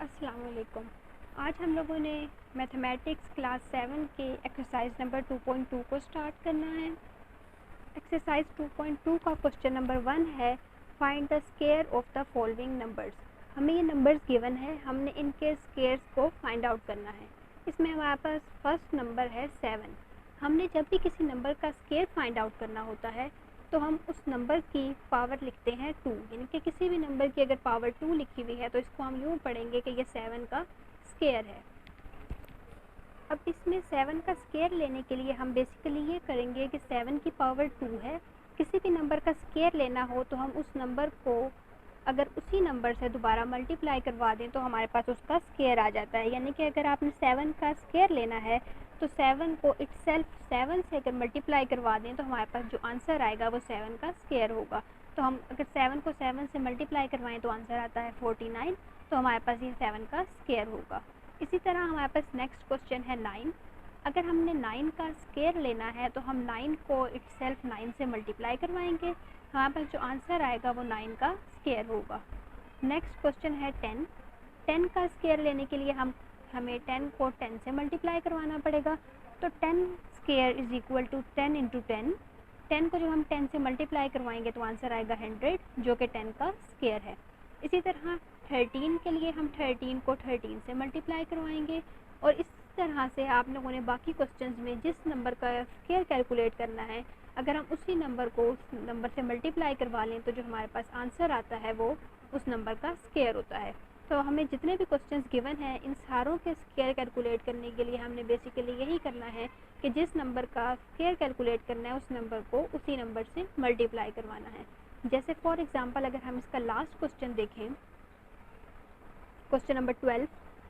अस्सलाम वालेकुम। आज हम लोगों ने मैथमेटिक्स क्लास 7 के एक्सरसाइज नंबर 2.2 को स्टार्ट करना है। एक्सरसाइज 2.2 का क्वेश्चन नंबर 1 है, find the square of the following numbers. हमें ये नंबर्स गिवन है, हमने इनके स्क्वायर्स को फाइंड आउट करना है। इसमें हमारे पास फर्स्ट नंबर है 7। हमने जब भी किसी नंबर का स्क्वायर फाइंड आउट करना होता है तो हम उस नंबर की पावर लिखते हैं 2, यानी कि किसी भी नंबर की अगर पावर 2 लिखी हुई है तो इसको हम यूँ पढ़ेंगे कि ये 7 का स्क्वायर है। अब इसमें 7 का स्क्वायर लेने के लिए हम बेसिकली ये करेंगे कि 7 की पावर 2 है, किसी भी नंबर का स्क्वायर लेना हो तो हम उस नंबर को अगर उसी नंबर से दोबारा मल्टीप्लाई करवा दें तो हमारे पास उसका स्क्वायर आ जाता है। यानी कि अगर आपने 7 का स्क्वायर लेना है तो 7 को इटसेल्फ 7 से अगर मल्टीप्लाई करवा दें तो हमारे पास जो आंसर आएगा वो 7 का स्क्वायर होगा। तो हम अगर 7 को 7 से मल्टीप्लाई करवाएं तो आंसर आता है 49, तो हमारे पास ये 7 का स्क्वायर होगा। इसी तरह हमारे पास नेक्स्ट क्वेश्चन है 9। अगर हमने 9 का स्क्वायर लेना है तो हम 9 को इटसेल्फ 9 से मल्टीप्लाई करवाएंगे, हमारे पास जो आंसर आएगा वो 9 का स्क्वायर होगा। नेक्स्ट क्वेश्चन है 10। 10 का स्क्वायर लेने के लिए हमें 10 को 10 से मल्टीप्लाई करवाना पड़ेगा। तो 10 square is equal to 10 into 10। 10 को जब हम 10 से मल्टीप्लाई करवाएंगे तो आंसर आएगा 100, जो कि 10 का स्क्वायर है। इसी तरह 13 के लिए हम 13 को 13 से मल्टीप्लाई करवाएंगे, और इस तरह से आप लोगों ने बाकी क्वेश्चंस में जिस नंबर का स्क्वायर कैलकुलेट करना है, अगर हम उसी नंबर को उस नंबर से मल्टीप्लाई करवा लें तो जो हमारे पास आंसर आता है वो उस नंबर का स्क्वायर होता है। तो हमें जितने भी क्वेश्चंस गिवन हैं इन सारों के स्क्वायर कैलकुलेट करने के लिए हमने बेसिकली यही करना है कि जिस नंबर का स्क्वायर कैलकुलेट करना है उस नंबर को उसी नंबर से मल्टीप्लाई करवाना है। जैसे फॉर एग्जांपल अगर हम इसका लास्ट क्वेश्चन देखें, क्वेश्चन नंबर 12,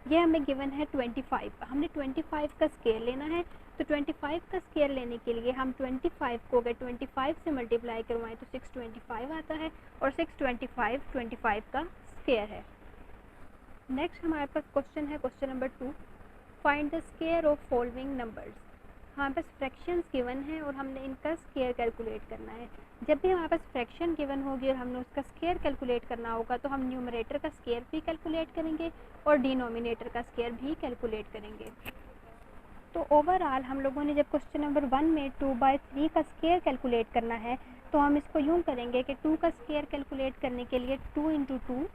ये हमें गिवन है 25। हमने 25 का स्क्वायर लेना है, तो 25 का स्क्वायर लेने के लिए हम 25 को अगर 25 से मल्टीप्लाई करवाएं तो 625 आता है, और 625 25 का स्क्वायर है। नेक्स्ट हमारे पास क्वेश्चन है question number 2, find the square of following numbers. हमारे पास फ्रैक्शंस गिवन है और हमने इनका स्क्वायर कैलकुलेट करना है। जब भी हमारे पास फ्रैक्शन गिवन होगी और हमने उसका स्क्वायर कैलकुलेट करना होगा तो हम न्यूमरेटर का स्क्वायर भी कैलकुलेट करेंगे और डिनोमिनेटर का स्क्वायर भी कैलकुलेट करेंगे। तो ओवरऑल हम लोगों ने जब क्वेश्चन नंबर 1 में 2/3 का स्क्वायर कैलकुलेट करना है तो हम इसको यूँ करेंगे कि 2 का स्क्वायर कैलकुलेट करने के लिए 2 इंटू 2,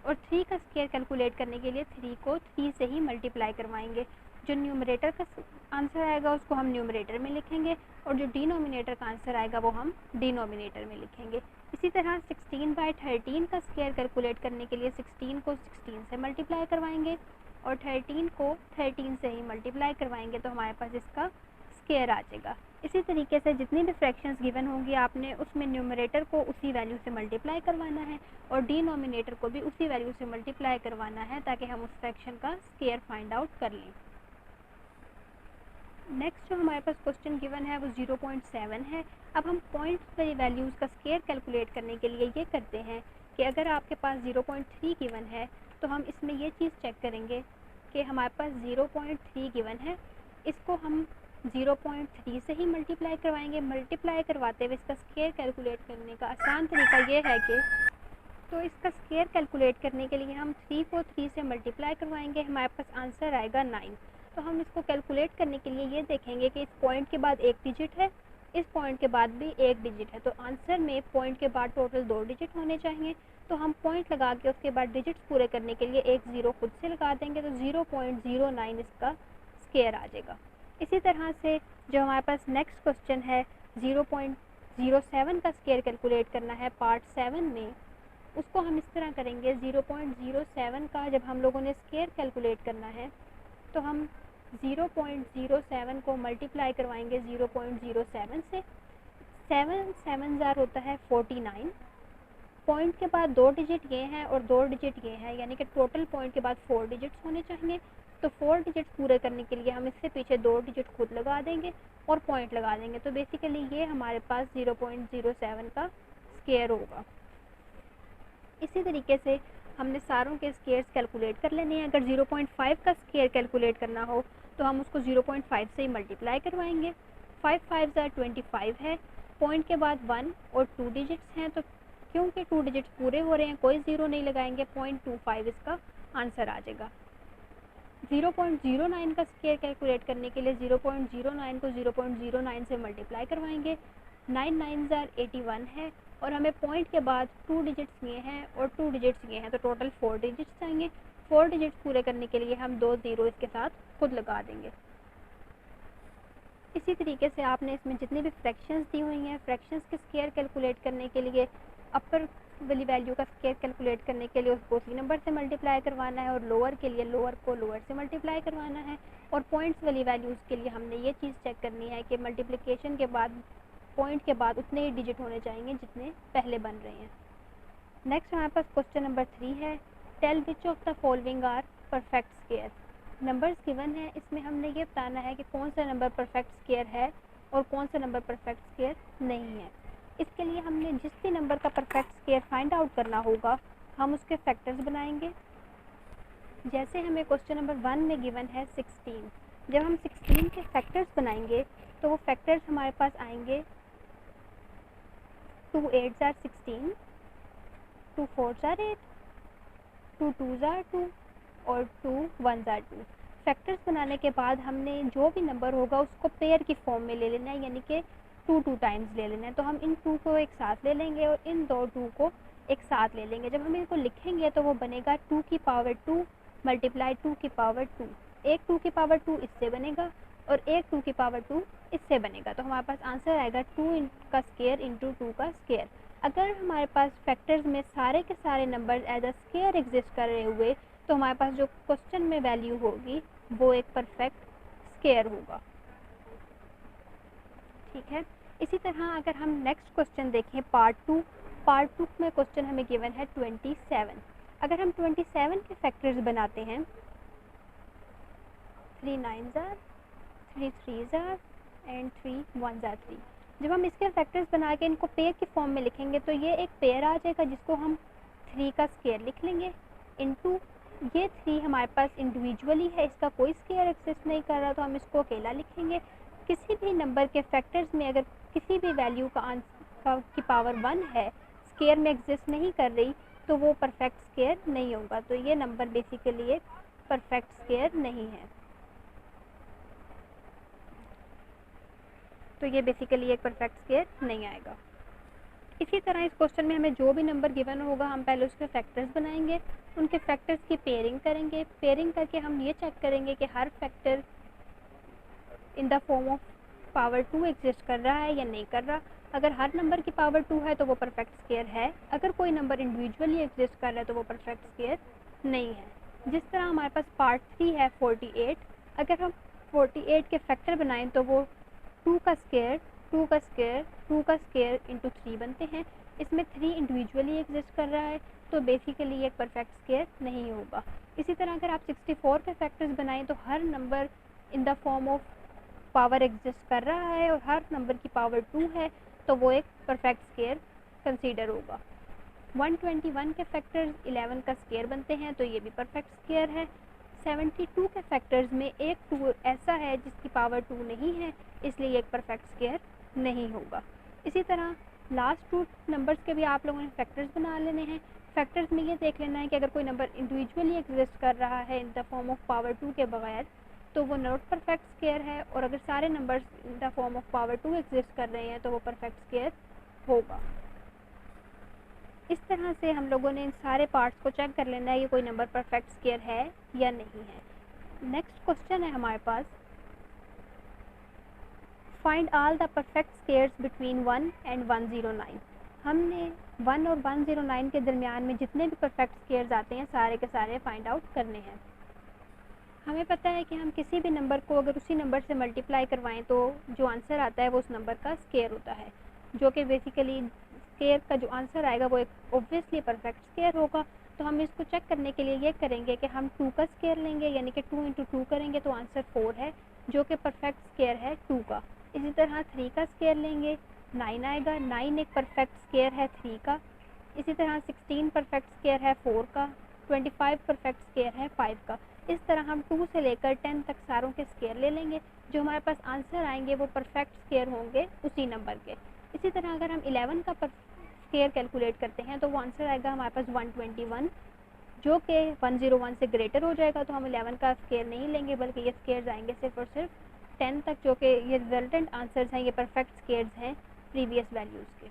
और 3 का स्क्वायर कैलकुलेट करने के लिए 3 को 3 से ही मल्टीप्लाई करवाएंगे। जो न्यूमरेटर का आंसर आएगा उसको हम न्यूमरेटर में लिखेंगे, और जो डिनोमिनेटर का आंसर आएगा वो हम डिनोमिनेटर में लिखेंगे। इसी तरह 16/13 का स्क्वायर कैलकुलेट करने के लिए 16 को 16 से मल्टीप्लाई करवाएंगे और 13 को 13 से ही मल्टीप्लाई करवाएंगे, तो हमारे पास इसका स्क्वायर आ जाएगा। इसी तरीके से जितनी भी फ्रैक्शंस गिवन होंगी आपने उसमें न्यूमरेटर को उसी वैल्यू से मल्टीप्लाई करवाना है और डिनोमिनेटर को भी उसी वैल्यू से मल्टीप्लाई करवाना है, ताकि हम उस फ्रैक्शन का स्क्वायर फाइंड आउट कर लें। नेक्स्ट जो हमारे पास क्वेश्चन गिवन है वो 0.7 है। अब हम पॉइंट्स वाली वैल्यूज़ का स्क्वायर कैलकुलेट करने के लिए ये करते हैं कि अगर आपके पास 0.3 गिवन है तो हम इसमें ये चीज़ चेक करेंगे कि हमारे पास 0.3 गिवन है, इसको हम 0.3 से ही मल्टीप्लाई करवाएंगे। मल्टीप्लाई करवाते हुए इसका स्क्वायर कैलकुलेट करने का आसान तरीका ये है कि तो इसका स्क्वायर कैलकुलेट करने के लिए हम 3 को 3 से मल्टीप्लाई करवाएंगे, हमारे पास आंसर आएगा 9। तो हम इसको कैलकुलेट करने के लिए ये देखेंगे कि इस पॉइंट के बाद एक डिजिट है, इस पॉइंट के बाद भी एक डिजिट है, तो आंसर में पॉइंट के बाद टोटल 2 डिजिट होने चाहिए। तो हम पॉइंट लगा के उसके बाद डिजिट्स पूरे करने के लिए एक ज़ीरो खुद से लगा देंगे, तो 0.09 इसका स्क्वायर आ जाएगा। इसी तरह से जो हमारे पास नेक्स्ट क्वेश्चन है 0.07 का स्क्वायर कैलकुलेट करना है पार्ट 7 में, उसको हम इस तरह करेंगे। 0.07 का जब हम लोगों ने स्क्वायर कैलकुलेट करना है तो हम 0.07 को मल्टीप्लाई करवाएंगे 0.07 से। 7 7 ज़ार होता है 49। पॉइंट के बाद 2 डिजिट ये हैं और 2 डिजिट ये हैं, यानी कि टोटल पॉइंट के बाद 4 डिजिट्स होने चाहिए। तो 4 डिजिट्स पूरे करने के लिए हम इससे पीछे 2 डिजिट खुद लगा देंगे और पॉइंट लगा देंगे। तो बेसिकली ये हमारे पास 0.07 का स्क्वायर होगा। इसी तरीके से हमने सारों के स्क्वायर्स कैलकुलेट कर लेने हैं। अगर 0.5 का स्क्वायर कैलकुलेट करना हो तो हम उसको 0.5 से ही मल्टीप्लाई करवाएंगे। 5 5 ज़ार 25 है, पॉइंट के बाद 1 और 2 डिजिट्स हैं, तो क्योंकि 2 डिजिट्स पूरे हो रहे हैं कोई ज़ीरो नहीं लगाएंगे, 0.25 इसका आंसर आ जाएगा। 0.09 का स्क्वायर कैलकुलेट करने के लिए 0.09 को 0.09 से मल्टीप्लाई करवाएंगे। 9 9 81 है और हमें पॉइंट के बाद 2 डिजिट्स ये हैं और 2 डिजिट्स ये हैं, तो टोटल 4 डिजिट्स आएंगे। 4 डिजिट्स पूरे करने के लिए हम 2 ज़ीरो इसके साथ खुद लगा देंगे। इसी तरीके से आपने इसमें जितनी भी फ्रैक्शंस दी हुई हैं, फ्रैक्शंस के स्क्वायर कैलकुलेट करने के लिए अपर वाली वैल्यू का स्क्वायर कैलकुलेट करने के लिए उसको उसी नंबर से मल्टीप्लाई करवाना है और लोअर के लिए लोअर को लोअर से मल्टीप्लाई करवाना है। और पॉइंट्स वाली वैल्यूज़ के लिए हमने ये चीज़ चेक करनी है कि मल्टीप्लिकेशन के बाद पॉइंट के बाद उतने ही डिजिट होने चाहिए जितने पहले बन रहे हैं। नेक्स्ट हमारे पास क्वेश्चन नंबर 3 है, tell which of the following are perfect square. Numbers given है, इसमें हमने ये बताना है कि कौन सा नंबर परफेक्ट स्क्वायर है और कौन सा नंबर परफेक्ट स्क्वायर नहीं है। इसके लिए हमने जिस भी नंबर का परफेक्ट स्क्वायर फाइंड आउट करना होगा हम उसके फैक्टर्स बनाएंगे। जैसे हमें क्वेश्चन नंबर 1 में गिवन है 16। जब हम 16 के फैक्टर्स बनाएंगे तो वो फैक्टर्स हमारे पास आएंगे 2 8 are 16, 2 4 are 8, 2 2 are 2 और 2 1 are 2। फैक्टर्स बनाने के बाद हमने जो भी नंबर होगा उसको पेयर की फॉर्म में ले लेना है, यानी कि 2 2 टाइम्स ले लेना है। तो हम इन 2 को एक साथ ले लेंगे और इन दो 2 को एक साथ ले लेंगे। जब हम इनको लिखेंगे तो वो बनेगा 2 की पावर 2 मल्टीप्लाई 2 की पावर 2। एक 2 की पावर 2 इससे बनेगा और एक 2 की पावर 2 इससे बनेगा। तो हमारे पास आंसर आएगा 2 का स्क्वायर इंटू 2 का स्क्वायर। अगर हमारे पास फैक्टर्स में सारे के सारे number as a square exist कर रहे हुए तो हमारे पास जो क्वेश्चन में वैल्यू होगी वो एक परफेक्ट स्क्वायर होगा। ठीक है, इसी तरह अगर हम नेक्स्ट क्वेश्चन देखें पार्ट 2 में क्वेश्चन हमें गिवन है 27। अगर हम 27 के फैक्टर्स बनाते हैं 3 9 are 3 3 are एंड 3 1 are 3। जब हम इसके फैक्टर्स बना के इनको पेयर की फॉर्म में लिखेंगे तो ये एक पेयर आ जाएगा जिसको हम 3 का स्क्वायर लिख लेंगे इनटू ये 3 हमारे पास इंडिविजुअली है, इसका कोई स्क्वायर एक्सिस्ट नहीं कर रहा तो हम इसको अकेला लिखेंगे। किसी भी नंबर के फैक्टर्स में अगर किसी भी वैल्यू की पावर 1 है, स्क्वायर में एग्जिस्ट नहीं कर रही, तो वो परफेक्ट स्क्वायर नहीं होगा। तो ये नंबर बेसिकली एक परफेक्ट स्क्वायर नहीं है। तो ये बेसिकली एक परफेक्ट स्क्वायर नहीं आएगा। इसी तरह इस क्वेश्चन में हमें जो भी नंबर गिवन होगा हम पहले उसके फैक्टर्स बनाएंगे, उनके फैक्टर्स की पेयरिंग करेंगे। पेयरिंग करके हम ये चेक करेंगे कि हर factor in the form of power 2 exist कर रहा है या नहीं कर रहा। अगर हर नंबर की पावर 2 है तो वो परफेक्ट स्क्वायर है, अगर कोई नंबर इंडिविजुअली एग्जिस्ट कर रहा है तो वो परफेक्ट स्क्वायर नहीं है। जिस तरह हमारे पास पार्ट 3 है 48। अगर हम 48 के फैक्टर बनाएं तो वो 2 का स्क्वायर 2 का स्क्वायर 2 का स्क्वायर इंटू 3 बनते हैं। इसमें 3 इंडिविजुअली एग्जिस्ट कर रहा है तो बेसिकली एक परफेक्ट स्क्वायर नहीं होगा। इसी तरह अगर आप 64 के फैक्टर्स बनाएं तो हर number in the form of power exist कर रहा है और हर नंबर की पावर 2 है तो वो एक परफेक्ट स्क्वायर कंसीडर होगा। 121 के फैक्टर्स 11 का स्क्वायर बनते हैं तो ये भी परफेक्ट स्क्वायर है। 72 के फैक्टर्स में एक 2 ऐसा है जिसकी पावर 2 नहीं है, इसलिए एक परफेक्ट स्क्वायर नहीं होगा। इसी तरह लास्ट 2 नंबर्स के भी आप लोगों ने फैक्टर्स बना लेने हैं। फैक्टर्स में ये देख लेना है कि अगर कोई नंबर इंडिविजुअली एग्जिस्ट कर रहा है इन द फॉर्म ऑफ पावर 2 के बगैर तो वो नॉट परफेक्ट स्क्वायर है, और अगर सारे numbers in the form of power 2 exist कर रहे हैं तो वो परफेक्ट स्क्वायर होगा। इस तरह से हम लोगों ने इन सारे पार्ट्स को चेक कर लेना है कि कोई नंबर परफेक्ट स्क्वायर है या नहीं है। नेक्स्ट क्वेश्चन है हमारे पास, find all the perfect squares between 1 and 109। हमने 1 और 109 के दरमियान में जितने भी परफेक्ट स्क्वायर्स आते हैं सारे के सारे फाइंड आउट करने हैं। हमें पता है कि हम किसी भी नंबर को अगर उसी नंबर से मल्टीप्लाई करवाएं तो जो आंसर आता है वो उस नंबर का स्क्वायर होता है, जो कि बेसिकली स्क्वायर का जो आंसर आएगा वो एक ऑब्वियसली परफेक्ट स्क्वायर होगा। तो हम इसको चेक करने के लिए ये करेंगे कि हम 2 का स्क्वायर लेंगे, यानी कि 2 इंटू 2 करेंगे तो आंसर 4 है जो कि परफेक्ट स्क्वायर है 2 का। इसी तरह 3 का स्क्वायर लेंगे 9 आएगा, 9 एक परफेक्ट स्क्वायर है 3 का। इसी तरह 16 परफेक्ट स्क्वायर है 4 का, 25 परफेक्ट स्क्वायर है 5 का। इस तरह हम 2 से लेकर 10 तक सारों के स्क्वायर ले लेंगे, जो हमारे पास आंसर आएंगे वो परफेक्ट स्क्वायर होंगे उसी नंबर के। इसी तरह अगर हम 11 का स्क्वायर कैलकुलेट करते हैं तो वो आंसर आएगा हमारे पास 121 जो कि 101 से ग्रेटर हो जाएगा तो हम 11 का स्केयर नहीं लेंगे, बल्कि ये स्केयर्स आएंगे सिर्फ और सिर्फ 10 तक, जो कि ये रिजल्टेंट आंसर्स हैं, ये परफेक्ट स्केयर्स हैं प्रीवियस वैल्यूज़ के।